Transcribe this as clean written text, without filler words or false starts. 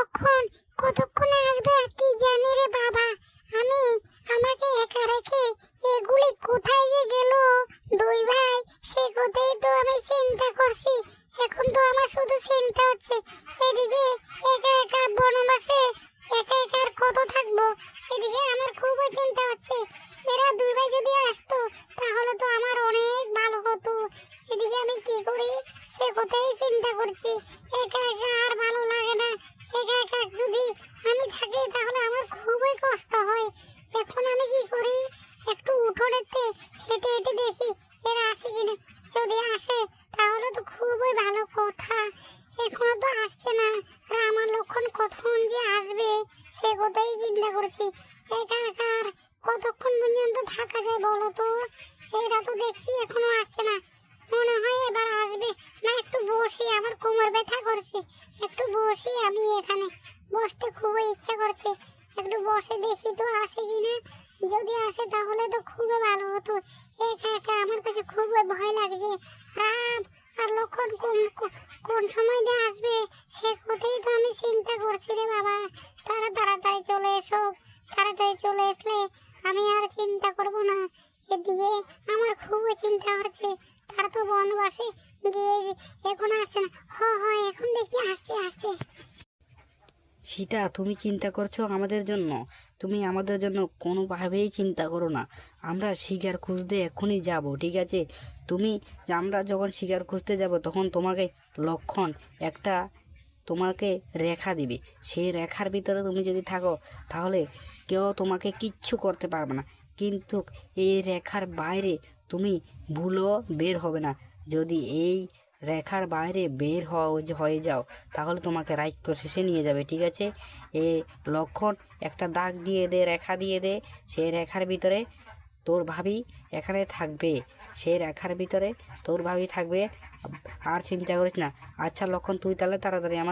লক্ষণ কতক্ষণে আসবে আর কি জানি রে বাবা। আমি আমাকে একা রেখে এগুলি কোথায় যে গেল দুই ভাই, সে কথাই তো আমি চিন্তা করছি। এখন তো আমার শুধু চিন্তা হচ্ছে, এদিকে একা একা বনবাসে একা একা আর কত থাকবো। এদিকে আমার খুবই চিন্তা হচ্ছে, এরা দুই ভাই যদি আসতো তাহলে তো আমার অনেক ভালো হতো। এদিকে আমি কি করি সে কথাই চিন্তা করছি। একা একা আর ভালো লাগে না। একা একা যদি আমি থাকি তাহলে আমার খুবই কষ্ট হয়। এখন আমি কি করি, একটু উঠোনেতে হেঁটে হেঁটে দেখি এরা আসে কিনা। যদি আসে তাহলে তো খুবই ভালো কথা। এখনো তো আসছে না, আর আমার লক্ষণ কখন যে আসবে সে কথাই চিন্তা করছি। একা একা আর কতক্ষণ পর্যন্ত থাকা যায় বলো তো? এরা তো দেখছি এখনো আসছে না, মনে হয় এবার আসবে। না একটু বসি, আমার কোমর ব্যথা করছে, একটু বসি। আমি এখানে বসতে খুবই ইচ্ছা করছে, একটু বসে দেখি তো আসে কিনা। যদি আসে তাহলে তো খুবই ভালো হতো। একা একা আমার কাছে খুবই ভয় লাগছে। রাম আর লক্ষণ কোন কোন সময় দিয়ে আসবে সে কথাই তো আমি চিন্তা করছি রে বাবা। তাড়াতাড়ি চলে এসো, তাড়াতাড়ি চলে আসলে আমি আর চিন্তা করব না। এদিকে আমার খুবই চিন্তা হচ্ছে, তারা তো বনবাসে গিয়ে এখন আসছে না। এখন দেখছি আসছে আসছে। সীতা, তুমি চিন্তা করছো আমাদের জন্য? তুমি আমাদের জন্য কোনোভাবেই চিন্তা করো না। আমরা শিকার খুঁজতে এক্ষুনি যাব, ঠিক আছে? আমরা যখন শিকার খুঁজতে যাব তখন তোমাকে লক্ষণ একটা তোমাকে রেখা দিবে। সেই রেখার ভিতরে তুমি যদি থাকো তাহলে কেউ তোমাকে কিচ্ছু করতে পারবে না। কিন্তু এই রেখার বাইরে তুমি ভুলও বের হবে না। যদি এই রেখার বাইরে বের হয়ে যাও তাহলে তোমাকে রাক্ষসে নিয়ে যাবে, ঠিক আছে? এ লক্ষণ একটা দাগ দিয়ে দে, রেখা দিয়ে দে। সেই রেখার ভিতরে তোর ভাবি এখানে থাকবে, সেই রেখার ভিতরে তোর ভাবি থাকবে। আর চিন্তা করিস না। আচ্ছা লক্ষণ, তুই তাহলে তাড়াতাড়ি আমার